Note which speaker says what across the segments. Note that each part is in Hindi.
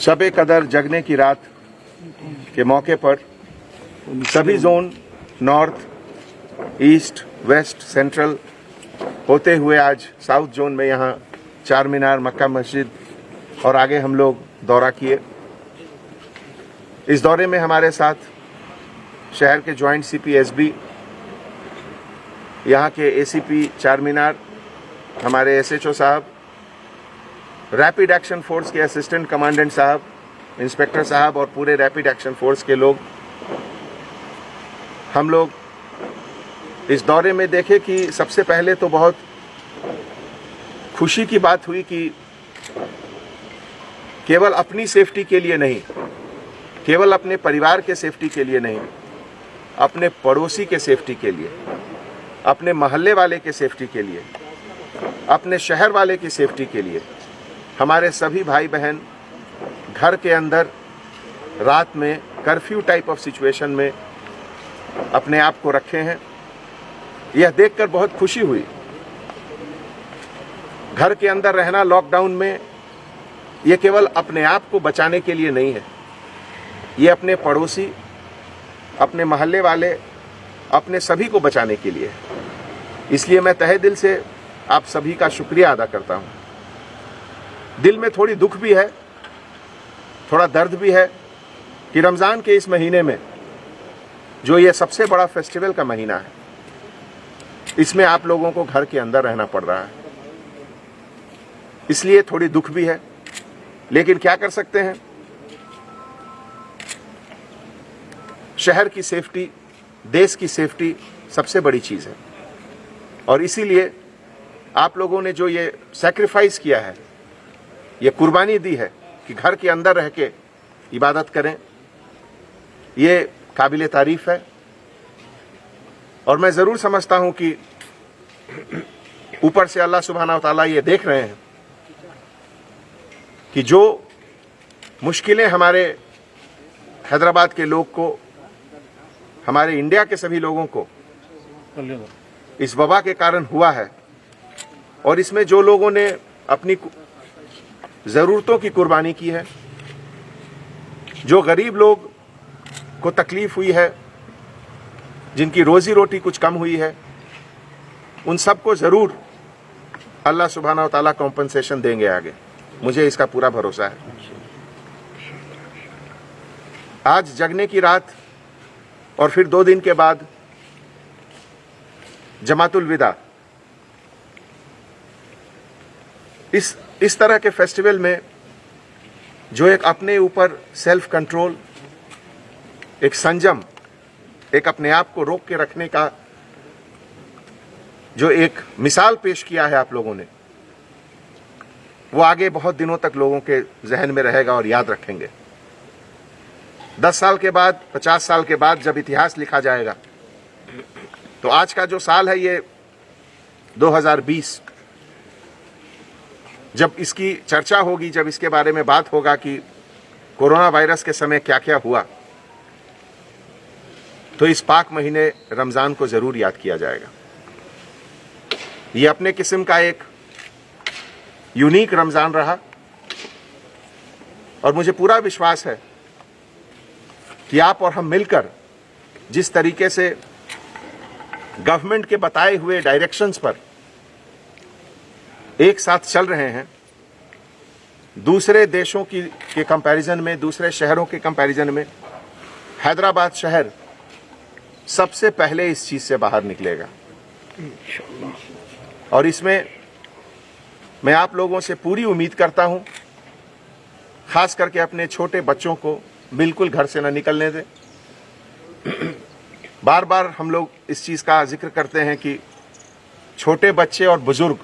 Speaker 1: शब कदर जगने की रात के मौके पर सभी zone north, east, west, central होते हुए आज साउथ जोन में यहाँ चार मीनार, मक्का मस्जिद और आगे हम लोग दौरा किए। इस दौरे में हमारे साथ शहर के जॉइंट सीपी एसबी, यहाँ के एसीपी चार मीनार, हमारे एसएचओ साहब, रैपिड एक्शन फोर्स के असिस्टेंट कमांडेंट साहब, इंस्पेक्टर साहब और पूरे रैपिड एक्शन फोर्स के लोग। हम लोग इस दौरे में देखे कि सबसे पहले तो बहुत खुशी की बात हुई कि केवल अपनी सेफ्टी के लिए नहीं, केवल अपने परिवार के सेफ्टी के लिए नहीं, अपने पड़ोसी के सेफ्टी के लिए, अपने मोहल्ले वाले के सेफ्टी के लिए, अपने शहर वाले की सेफ्टी के लिए हमारे सभी भाई बहन घर के अंदर रात में कर्फ्यू टाइप ऑफ सिचुएशन में अपने आप को रखे हैं। यह देखकर बहुत खुशी हुई। घर के अंदर रहना लॉकडाउन में यह केवल अपने आप को बचाने के लिए नहीं है, ये अपने पड़ोसी, अपने मोहल्ले वाले, अपने सभी को बचाने के लिए है। इसलिए मैं तहे दिल से आप सभी का शुक्रिया अदा करता हूं। दिल में थोड़ी दुख भी है, थोड़ा दर्द भी है कि रमज़ान के इस महीने में जो ये सबसे बड़ा फेस्टिवल का महीना है, इसमें आप लोगों को घर के अंदर रहना पड़ रहा है। इसलिए थोड़ी दुख भी है, लेकिन क्या कर सकते हैं। शहर की सेफ्टी, देश की सेफ्टी सबसे बड़ी चीज है और इसीलिए आप लोगों ने जो ये सैक्रिफाइस किया है, ये कुर्बानी दी है कि घर के अंदर रह के इबादत करें, ये काबिले तारीफ है। और मैं ज़रूर समझता हूं कि ऊपर से अल्लाह सुब्हाना व तआला ये देख रहे हैं कि जो मुश्किलें हमारे हैदराबाद के लोग को, हमारे इंडिया के सभी लोगों को इस वबा के कारण हुआ है, और इसमें जो लोगों ने अपनी ज़रूरतों की कुर्बानी की है, जो गरीब लोग को तकलीफ हुई है, जिनकी रोजी रोटी कुछ कम हुई है, उन सबको ज़रूर अल्लाह सुब्हाना व तआला कॉम्पनसेशन देंगे आगे, मुझे इसका पूरा भरोसा है। आज जगने की रात और फिर 2 दिन के बाद जमातुल विदा, इस तरह के फेस्टिवल में जो एक अपने ऊपर सेल्फ कंट्रोल, एक संयम, एक अपने आप को रोक के रखने का जो एक मिसाल पेश किया है आप लोगों ने, वो आगे बहुत दिनों तक लोगों के जहन में रहेगा और याद रखेंगे। 10 साल के बाद, 50 साल के बाद जब इतिहास लिखा जाएगा, तो आज का जो साल है ये 2020, जब इसकी चर्चा होगी, जब इसके बारे में बात होगा कि कोरोना वायरस के समय क्या क्या हुआ, तो इस पाक महीने रमज़ान को ज़रूर याद किया जाएगा। ये अपने किस्म का एक यूनिक रमज़ान रहा और मुझे पूरा विश्वास है कि आप और हम मिलकर जिस तरीके से गवर्नमेंट के बताए हुए डायरेक्शंस पर एक साथ चल रहे हैं, दूसरे देशों के कंपैरिजन में, दूसरे शहरों के कंपैरिजन में हैदराबाद शहर सबसे पहले इस चीज से बाहर निकलेगा। और इसमें मैं आप लोगों से पूरी उम्मीद करता हूं, खास करके अपने छोटे बच्चों को बिल्कुल घर से न निकलने दें। बार बार हम लोग इस चीज का जिक्र करते हैं कि छोटे बच्चे और बुजुर्ग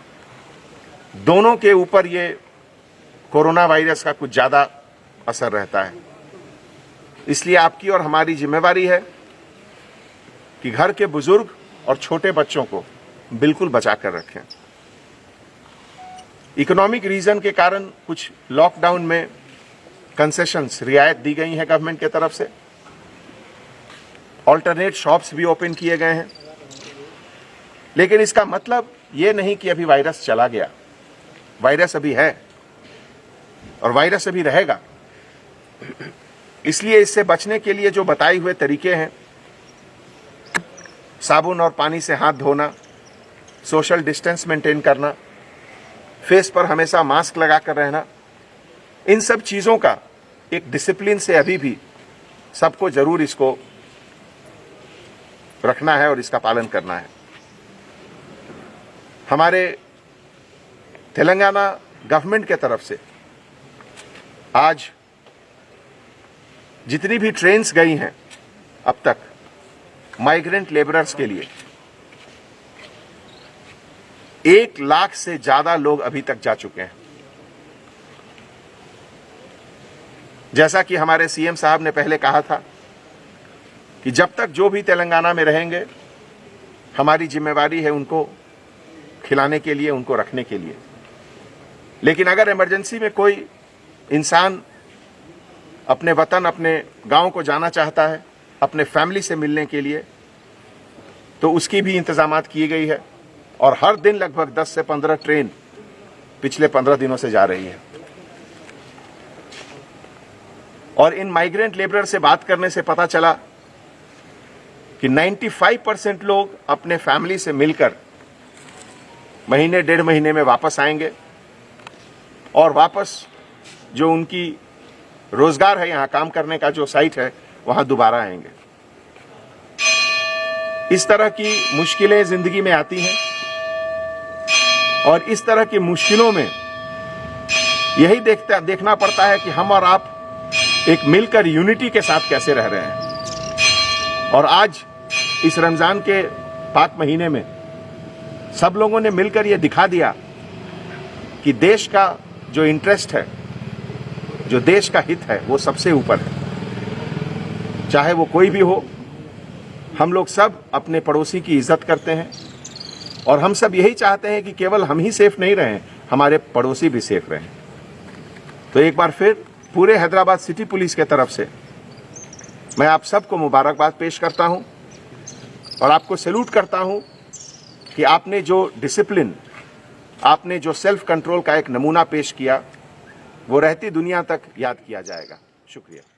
Speaker 1: दोनों के ऊपर ये कोरोना वायरस का कुछ ज्यादा असर रहता है। इसलिए आपकी और हमारी जिम्मेवारी है कि घर के बुजुर्ग और छोटे बच्चों को बिल्कुल बचा कर रखें। इकोनॉमिक रीजन के कारण कुछ लॉकडाउन में कंसेशंस, रियायत दी गई है गवर्नमेंट की तरफ से। ऑल्टरनेट शॉप्स भी ओपन किए गए हैं, लेकिन इसका मतलब ये नहीं कि अभी वायरस चला गया। वायरस अभी है और वायरस अभी रहेगा। इसलिए इससे बचने के लिए जो बताए हुए तरीके हैं, साबुन और पानी से हाथ धोना, सोशल डिस्टेंस मेंटेन करना, फेस पर हमेशा मास्क लगाकर रहना, इन सब चीज़ों का एक डिसिप्लिन से अभी भी सबको जरूर इसको रखना है और इसका पालन करना है। हमारे तेलंगाना गवर्नमेंट के तरफ से आज जितनी भी ट्रेन्स गई हैं अब तक माइग्रेंट लेबरर्स के लिए, 1 लाख से ज्यादा लोग अभी तक जा चुके हैं। जैसा कि हमारे सीएम साहब ने पहले कहा था कि जब तक जो भी तेलंगाना में रहेंगे, हमारी जिम्मेवारी है उनको खिलाने के लिए, उनको रखने के लिए। लेकिन अगर इमरजेंसी में कोई इंसान अपने वतन, अपने गांव को जाना चाहता है, अपने फैमिली से मिलने के लिए, तो उसकी भी इंतजामात की गई है और हर दिन लगभग 10 से 15 ट्रेन पिछले 15 दिनों से जा रही है। और इन माइग्रेंट लेबरर से बात करने से पता चला कि 95% लोग अपने फैमिली से मिलकर महीने 1.5 महीने में वापस आएंगे और वापस जो उनकी रोजगार है, यहां काम करने का जो साइट है, वहां दोबारा आएंगे। इस तरह की मुश्किलें जिंदगी में आती हैं और इस तरह की मुश्किलों में यही देखना पड़ता है कि हम और आप एक मिलकर यूनिटी के साथ कैसे रह रहे हैं। और आज इस रमजान के पाक महीने में सब लोगों ने मिलकर यह दिखा दिया कि देश का जो इंटरेस्ट है, जो देश का हित है, वो सबसे ऊपर है। चाहे वो कोई भी हो, हम लोग सब अपने पड़ोसी की इज्जत करते हैं और हम सब यही चाहते हैं कि केवल हम ही सेफ नहीं रहें, हमारे पड़ोसी भी सेफ रहें। तो एक बार फिर पूरे हैदराबाद सिटी पुलिस के तरफ से मैं आप सबको मुबारकबाद पेश करता हूं और आपको सैल्यूट करता हूं कि आपने जो डिसिप्लिन, आपने जो सेल्फ कंट्रोल का एक नमूना पेश किया, वो रहती दुनिया तक याद किया जाएगा। शुक्रिया।